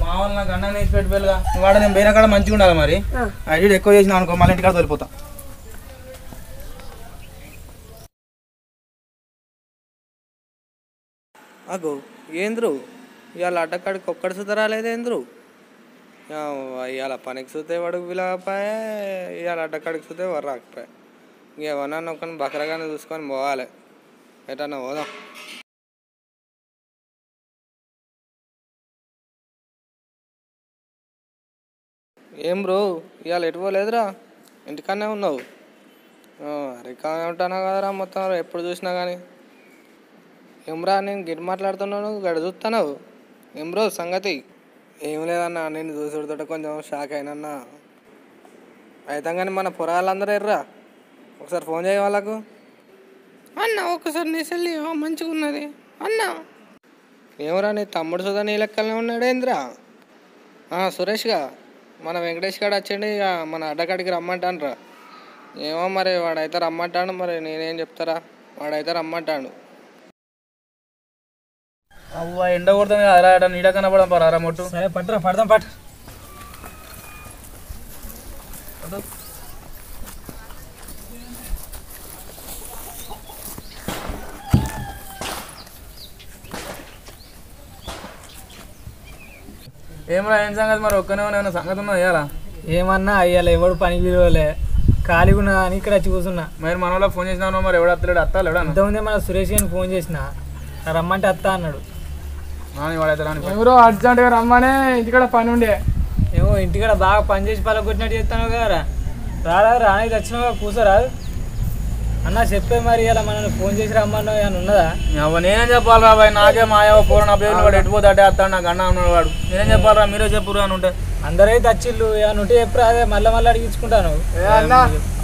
మా వాళ్ళ నాకు అన్న వేసి పెట్టుకోలేగా వాడు నేను పోయిన కాడ మంచిగా ఉండాలి మరి ఐడి ఎక్కువ చేసిన అనుకో మళ్ళీ ఇంటికాడ వెళ్ళిపోతా. అగో ఏంద్రు ఇవాళ అడ్డకాడికి ఒక్కడి సుత రాలేదేంద్రు ఇవాళ పనికి చూస్తే వాడికి పిలవపాయ ఇవాళ అడ్డకాడికి చూస్తే వాడు రాకపోయా ఇంకేమన్నా ఒకరిని బకరగానే చూసుకొని పోవాలి ఎటన్నా పోదాం. ఏం బ్రో ఇవాళ ఎటు పోలేదురా ఇంటికన్నా ఉన్నావు? రికామ్ ఉంటానా కదరా మొత్తం ఎప్పుడు చూసినా కానీ. ఏమ్రా నేను గిట్ మాట్లాడుతున్నాను గడ చూస్తున్నావు ఏం బ్రో సంగతి? ఏం లేదన్నా నేను చూసుడుతో కొంచెం షాక్ అయినన్నా. అయితే కానీ మన పొరాళ్ళందరూ ఎర్రా ఒకసారి ఫోన్ చేయ వాళ్ళకు. అన్న ఒకసారి నీ సెల్లి మంచిగా ఉన్నది అన్న. ఏమరా నీ తమ్ముడు సుధా నీ లెక్కలనే ఉన్నాడేంద్రా? సురేష్గా మన వెంకటేష్ గారు వచ్చండి ఇక మన అడ్డకాడికి రమ్మంటాను రా. ఏమో మరి వాడైతే రమ్మంటాడు మరి నేనేం చెప్తారా వాడైతే రమ్మంటాడు. అవ్వ ఎండ కొడుతుంది కదా నీడ కనపడడం పరా మొట్టు. సరే పట్టురా పడదాం పట్టు. ఏమన్నా ఏం సంగతి మరి ఒక్కనే ఏమైనా సంగతి ఉన్నా అయ్యాలా? ఏమన్నా అయ్యాలి ఎవడు పని విలువలే ఖాళీగా ఉన్నా అని ఇక్కడ వచ్చి కూర్చున్నా. మరి మన వాళ్ళకి ఫోన్ చేసినా మరి ఎవడు అత్తలేడు అత్తాడు ఎవడా? ఇంతకుముందే మన సురేష్ గారిని ఫోన్ చేసిన రమ్మంటే అత్తా అన్నాడు. వాడైతే రాని ఎవరో అర్జెంట్గా రమ్మనే ఇంటికాడ పని ఉండే. ఏమో ఇంటికాడ బాగా పని చేసి పళ్ళ కొట్టినట్టు చేస్తాను కదా రానికి వచ్చినావు కూర్చోరాదు అన్న చెప్పే మరి ఇలా మనల్ని ఫోన్ చేసి రమ్మన్నావు ఏమన్నా ఉన్నదా? నేనేం చెప్పాలి రాబాయ్ నాకే మాయవ పూర నా పేరు వాడు ఎటుపోతే అట్టే వస్తాడు నాకు అన్న ఉన్నాడు వాడు. నేనేం చెప్పాలరా మీరే చెప్పురు అని ఉంటే. అందరైతే వచ్చిళ్ళు ఏమన్నా ఉంటే చెప్పురా అదే మళ్ళీ అడిగించుకుంటాను.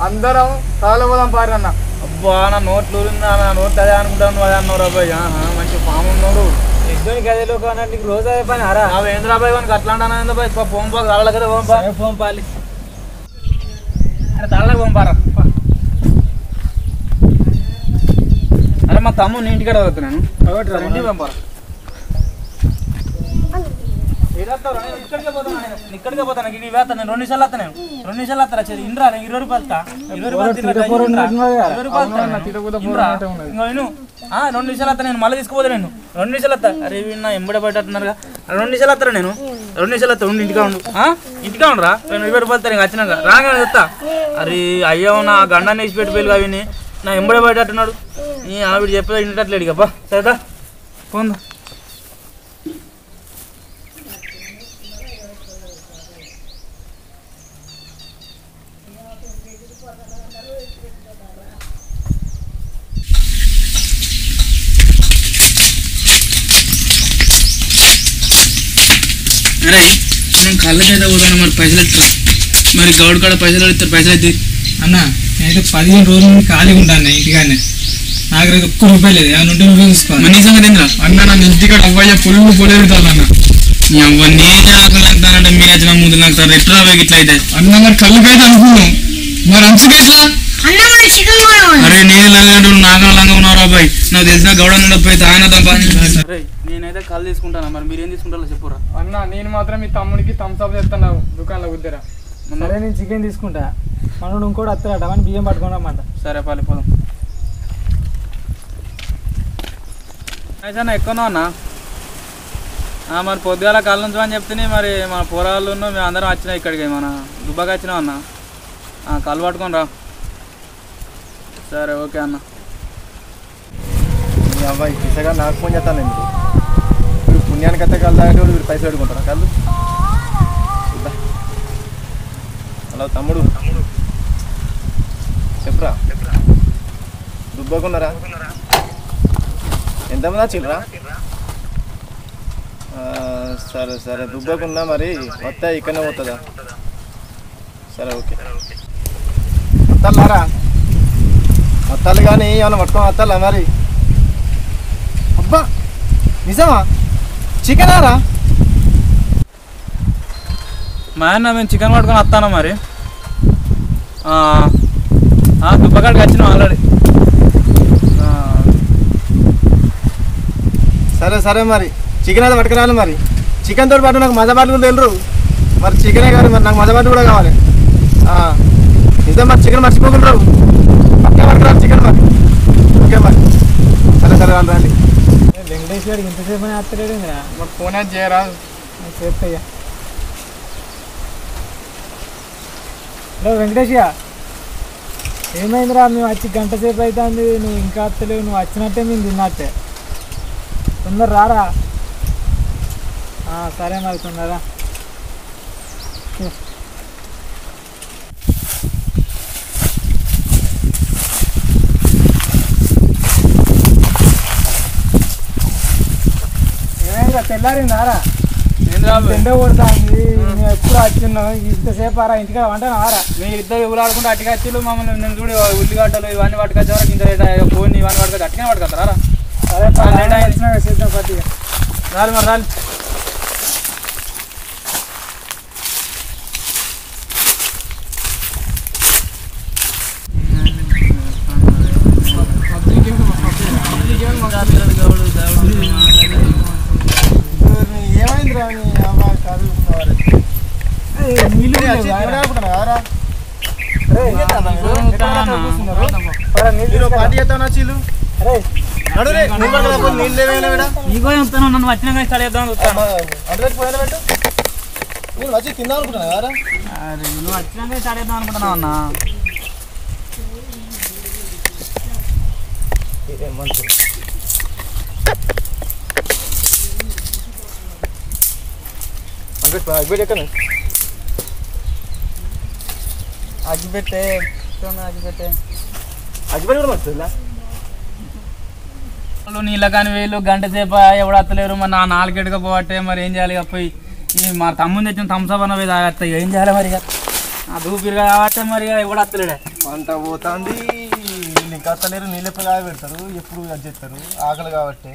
అందరం తాళపోదాం పారు అన్న. అబ్బా నా నోట్లు నా నోట్లు అదే అనుకుంటాను అదే అన్నావు రాబాయ్. మంచి పాము ఉన్నాడు ఎగ్జోని గదిలో కానీ నీకు రోజు అదే పని అరా ఏంద్ర రాబాయ్ వానికి అట్లా అంటాను బాయ్ ఫోన్ పాకు తాళ్ళ కదా ఫోన్ పాలి తాళ్ళకి పంపారా. అరే మా తమ్ముడు నీ ఇంటికాడ వస్తున్నాను ఇంటికి పంపారా. ఇక్కడికే పోతాను ఇవి వేస్తాను నేను 2 నిమిషాలు వస్తాను. 2 నిమిషాలు వస్తారా సరే ఇంద్రా నేను 20 రూపాయలు 20 నిమిషాలు వస్తా నేను మళ్ళీ తీసుకోపోతా నేను 2 నిమిషాలు వస్తా. అరే నా ఎంబడే పడ్డట్టున్నారుగా 2 నిమిషాలు వస్తారా నేను 2 నిమిషాలు వస్తా ఉండి ఇంటికా ఉండు ఇంటికా ఉండరా 20 రూపాయలు ఇంకా వచ్చినాక రాగానే వస్తా. అరే అయ్యో నా గండాన్ని వేసి పెట్టిపోయి అవి నా ఎంబడే పడ్డట్టున్నాడు ఆవిడ చెప్పేది ఇంటట్లేడు ఇక సరేదా పోందా. అరే నేను కళ్ళకైతే పోతాను మరి పైసలు ఇస్తా మరి గౌడ్ కాడ పైసలు ఇస్తారు పైసలు అయితే అన్న నేనైతే 15 రోజులు ఖాళీగా ఉంటాను ఇంటికానే నాకు ₹1 లేదు ఏమైనా ఉంటే నువ్వు చూసుకోవాలి. నీ సంగతి ఏంద్రా అన్న నన్ను ఇంటికాడ అవ్వయ్య పొలుగు పొలేతాను నేనే ఆకలింటానంటే మీరు వచ్చిన ముందు నాకు ఎట్లా ఇట్లా అయితే అన్న మరి కళ్ళకైతే అనుకున్నాం మరి అంచుకు ఎట్లా? అరే నేను నాగా లంగా ఉన్నారా బాయ్ నాకు తెలిసిన గౌడ పోయి ఆయన నేనైతే కళ్ళు తీసుకుంటాను మరి మీరేం తీసుకుంటారో చెప్పురా. అన్న నేను మాత్రం మీ తమ్ముడికి థమ్స్అప్ చేస్తాను దుకాణంలో కుద్దరా. సరే నేను చికెన్ తీసుకుంటా మనోడు ఇంకోటి వస్తాడట అవన్నీ బియ్యం పట్టుకున్నామంట. సరే పాలి పోదాం. అయితే అన్న ఎక్కువనో అన్న మరి పొద్దుగాల కళ్ళు ఉంచమని చెప్తే మరి మన పోరాళ్ళు మేము అందరం వచ్చినాం ఇక్కడికి మన దుబ్బాకి వచ్చినాం అన్న కళ్ళు పట్టుకొని రా. సరే ఓకే అన్న. అబ్బాయి పిసగా నాకు ఫోన్ చేస్తాను ఎందుకు మీరు పుణ్యానికి అయితే కళ్ళు తాగేటోడు మీరు పైసలు పెట్టుకుంటారా కళ్ళు? హలో తమ్ముడు చెప్పురా దుబ్బకున్నారా ఎంతమంది వచ్చిండ్రా? సరే సరే దుబ్బకున్నా మరి వస్తా ఇక్కడనే పోతుందా? సరే ఓకే వస్తారా వస్తాలు కానీ ఏమన్నా పట్టుకొని వస్తాలా మరి? అబ్బా నిజమా చికెనారా? మా అన్న మేము చికెన్ పట్టుకొని వస్తాను మరి దుబ్బకాడికి వచ్చినాం ఆల్రెడీ. సరే సరే మరి చికెన్ అయితే పట్టుకురాలి. మరి చికెన్ తోటి పాటు నాకు మజా పాటు కూడా తెలియరు. మరి చికెనే కాదు, మరి నాకు మజా పాటు కూడా కావాలి. నిజం మరి చికెన్ మర్చిపోకుంటారు. పక్కా పట్టుకురాలి చికెన్ మరి. ఓకే మరి సరే సరే వాళ్ళు రండి. వెంకటేష్ గారికి ఇంతసేపు అని అత్తలేడు. మరి ఫోన్ అయితే చేయరా? చేస్తాయ్యా. హలో వెంకటేష్గా, ఏమైందిరా? మేము వచ్చి గంట సేపు అవుతుంది, నువ్వు ఇంకా అత్తలేవు. నువ్వు వచ్చినట్టే మేము తిన్నట్టే. తొందర రారా. సరే మరి తొందరరా. ఏమైందా? తెల్లారిందారా? ఎండ కొడుతుంది. మేము ఎప్పుడు వచ్చిన్నావు ఇంతసేపు ఆరా? ఇంటికాడ వంటనారా? మీరు ఇద్దరు ఊరాడుకుంటే అట్టిగా వచ్చిళ్ళు మమ్మల్ని. నేను చూడు ఉల్లిగడ్డలు ఇవన్నీ పట్టుకొచ్చే వరకు ఇంత ఫోన్ ఇవన్నీ పట్టుకొచ్చి అట్టిగా పట్టుకొస్తారా? అదే వచ్చినా సిద్ధం పట్టిగా రాలి మరి రాలి. ఏమైందిరా పార్టీ చేస్తాను చీలు నీకో చెప్తాను. నన్ను వచ్చినా కానీ స్టార్ట్ చేద్దామని చూస్తాను. నేను వచ్చి తిందాం అనుకుంటున్నా కదా. నువ్వు వచ్చినా కానీ స్టార్ట్ చేద్దాం అనుకుంటున్నావు అన్న. అగ్గిపెట్టే అగ్గిపెట్టే అగ్గిపెట్టి కూడా వస్తుందా? నీళ్ళ కానీ వీళ్ళు గంట సేపు ఎవడు అత్తలేరు. మరి నా నాలుగేటుగా పోవట్టే మరి ఏం చేయాలి? పోయి మా తమ్ముని తెచ్చిన థమ్సప్ అన్న పోయి తాగేస్తాయి. ఏం చేయాలి మరి? ఆ దూపిరిగా కాబట్టి మరి ఎవడు అత్తలేడే. పంట పోతుంది. వీళ్ళు ఇంకా అత్తలేరు. నీళ్ళు ఎప్పుడు కాయ పెడతారు, ఎప్పుడు అది చేస్తారు. ఆకలి కాబట్టి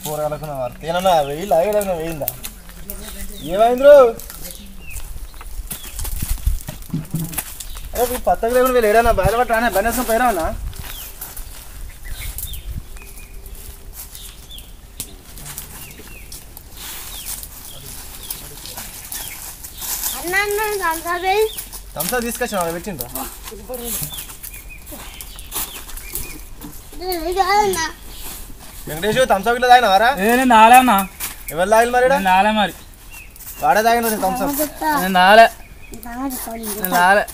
కూరగాయలకు వారు ఏమన్నా వెయ్యి ఆగేదన్నా వేయిందా? ఏమైంది? అరే పత్తకి లేకుండా వీళ్ళు ఏడన్నా బయట పట్టానే బనేసం పోయినా థమ్సా తీసుకొచ్చిన పెట్టిండ్రా? వెంకటేష్ థమ్సా ఇట్లా తాగినవారా? నేను నాలే అన్న. ఎవరు తాగిన మరి? నాలే మరి. వాడే తాగిన థమ్సా. నేను నాలే నాలే.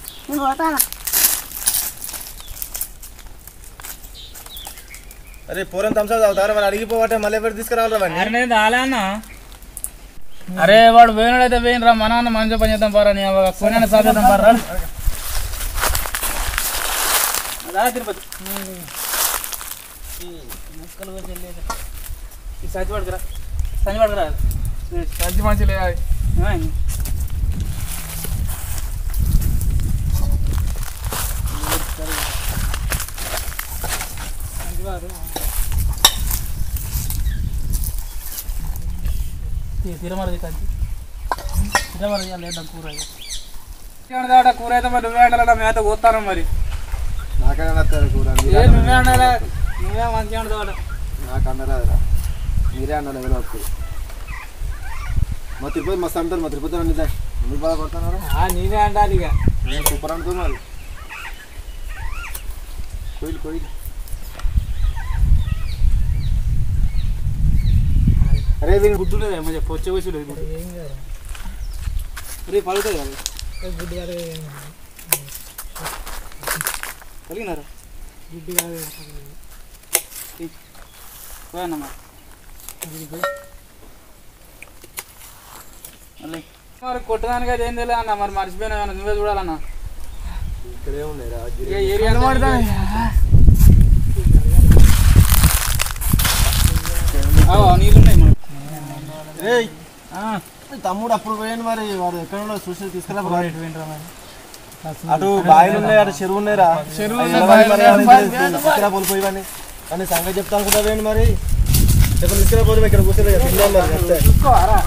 అరే పూరం థమ్సా తాగుతారా? మరి అడిగిపోవటే మళ్ళీ ఎవరు తీసుకురావాలి? నేను నాలే అన్న. అరే వాడు పోయినాడైతే పోయినరా. మా నాన్న మంచిగా పని చేద్దాం పారా. నీ కొనే సాధ్యతం పారా. తిరుపతి సంచి పడుకురా. సంచి పడుకురా. సంచి మంచి లేదు. తిరమరది కంచి తిరమరది లేదా కూర కూర అయితే మరి నువ్వే అండాలా? మేత పోతాను మరి. నాకైనా నచ్చదు కూర. నువ్వే అండాలా? నువ్వే మంచిగా అంటాడు. నాకు అందరాదురా, మీరే అన్నారు ఎవరో వస్తుంది. మా తిరుపతి మస్తు అంటారు. మా తిరుపతి అన్ని ఎందుకు బాధపడుతున్నారు? నేనే అంటాను. ఇక నేను సూపర్ అంటుంది మరి. కోయిలు కోయిలు. అరే దీని గుడ్డు లేదా? మంచిగా పొచ్చే వచ్చి లేదు. రేపు పడుతుంది కదా గుడ్డు కాదు. కలిగినారా? గుడ్డు కాదు. పోయానమ్మా మళ్ళీ మరి కొట్టడానికి అది ఏం తెలియదు అన్న. మరి మర్చిపోయినా నువ్వే చూడాలన్నా. ఇక్కడే ఉన్నాయిరా ఏరియా నీళ్ళు ఉన్నాయి. తమ్ముడు అప్పుడు పోయాను మరి. వాడు ఎక్కడ చూసి తీసుకురా. అటు బాయిలు ఉన్నాయి, అటు చెరువు ఉన్నాయిరా. తీసుకురా పోలిపోయివని కానీ సంగతి చెప్తా అనుకుంటా వేయండి మరి. చెప్పండి తీసుకురా పోతే ఇక్కడ కూర్చోలే తిందాం మరి. చూసుకోవారా?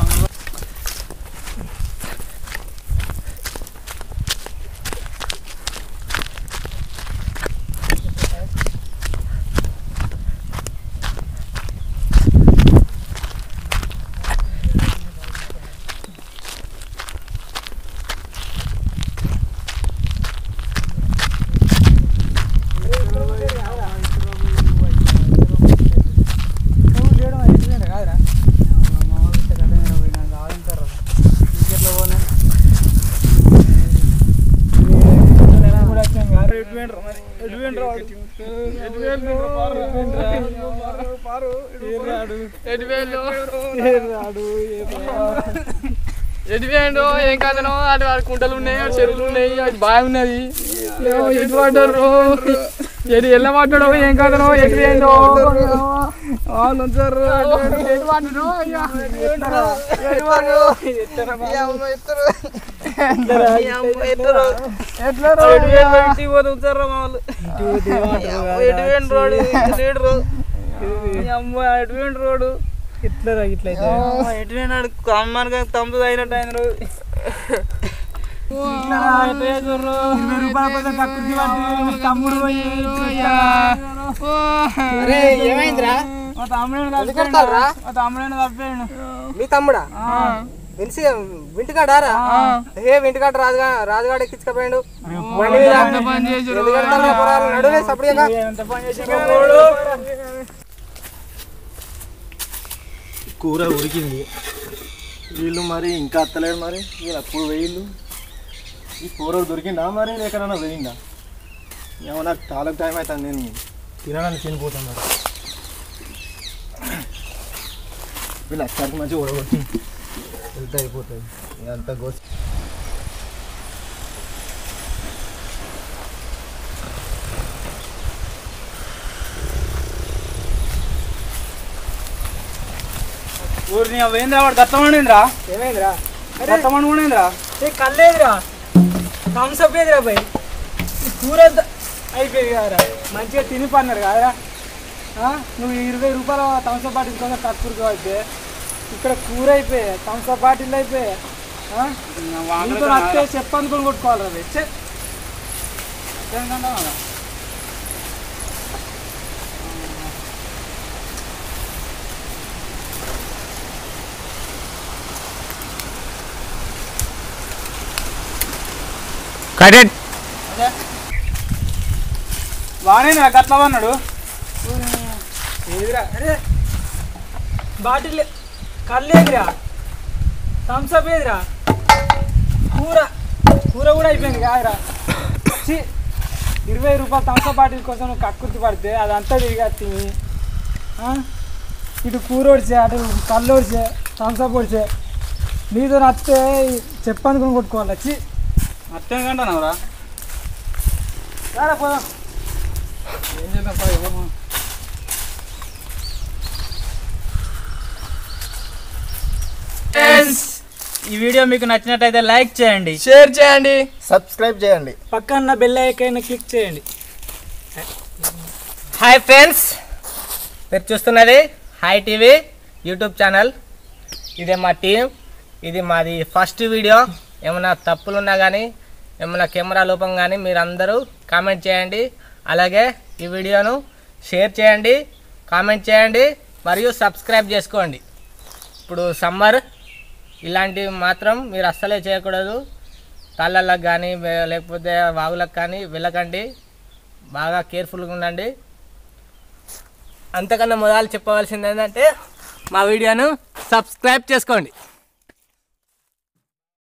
ఎటువేండో ఏం కాదనో అటు కుంటలు ఉన్నాయి చెరువులు ఉన్నాయి అది బాగా ఉన్నది ఎటు పడ్డారు ఎటు ఎల్ల పడ్డాడో ఏం కాదనో ఎటువేండో వాళ్ళు వచ్చారు రోడ్డు ఇట్లా ఇట్లా ఎటువేనాడు కమ్మగా తమ్ముడు అయినట్టు ఆయన తమ్ముడు ఏమైందిరా తమ్ముడైనా తప్పాడు మీ తమ్ముడా తెలిసి వింటికాడారా ఏ వింటికాడ రాజుగాడు ఎక్కించుకపోయాడు కూర ఉడికింది వీళ్ళు మరి ఇంకా అత్తలేరు మరి వీళ్ళు అప్పుడు వేయిళ్ళు ఈ కూర దొరికిందా మరి ఎక్కడన్నా వేయిందా ఏమో నాకు చాలా టైం అవుతుంది నేను తినడానికి తినిపోతాను మరి వీళ్ళు అక్కడికి మంచిగా ఉడగొట్టి వెళ్తే అయిపోతుంది ఇదంతా గోసి ఊరిని అవేంద్రా వాడు గత్తమండిందిరా ఏమైందిరా గత్తమండి కూడా ఏంద్రా ఏ కల్లేదురా థమ్స్అప్ ఏదిరా భయ్ కూర అయిపోయింది కదరా మంచిగా తిని పన్నారు కదరా నువ్వు 20 రూపాయల థమ్స్అప్ బాటిల్ కోసం కక్కురుకు అయితే ఇక్కడ కూర అయిపోయాయి థమ్స్అప్ బాటిల్ అయిపోయాయి వస్తే చెప్పనుకొని కొట్టుకోవాలి రా కరెక్ట్ బాగానే గట్లా అన్నాడు ఏదిరా అరే బాటిల్ కల్లేదిరా థమ్స్అప్ ఏదిరా కూర కూడా అయిపోయింది కాదురా 20 రూపాయలు థమ్స్అప్ బాటిల్ కోసం నువ్వు కక్కుర్తి పడితే అదంతా తిరిగా తిని ఇటు కూర ఒడిచే అటు కళ్ళు ఒడిచే థమ్స్అప్ ఒడిచే నీతో నచ్చితే చెప్పనుకుని కొట్టుకోవాలి వచ్చి అర్థం కంటున్నావురా రారా పోదాం ఏం చేద్దాం ఈ వీడియో మీకు నచ్చినట్టయితే లైక్ చేయండి, షేర్ చేయండి, సబ్స్క్రైబ్ చేయండి, పక్కన బెల్ ఐకాన్ క్లిక్ చేయండి. హాయ్ ఫ్రెండ్స్, మీరు చూస్తున్నది హాయ్ టీవీ యూట్యూబ్ ఛానల్. ఇదే మా టీం, ఇది మాది ఫస్ట్ వీడియో. ఏమైనా తప్పులున్నా కానీ ఏమైనా కెమెరా లోపం కానీ మీరందరూ కామెంట్ చేయండి. అలాగే ఈ వీడియోను షేర్ చేయండి, కామెంట్ చేయండి మరియు సబ్స్క్రైబ్ చేసుకోండి. ఇప్పుడు సమ్మర్ ఇలాంటివి మాత్రం మీరు అస్సలే చేయకూడదు. తాళ్ళకు కానీ లేకపోతే వాగులకు కానీ వెళ్ళకండి, బాగా కేర్ఫుల్గా ఉండండి. అంతకన్నా మొదలు చెప్పవలసింది ఏంటంటే మా వీడియోను సబ్స్క్రైబ్ చేసుకోండి.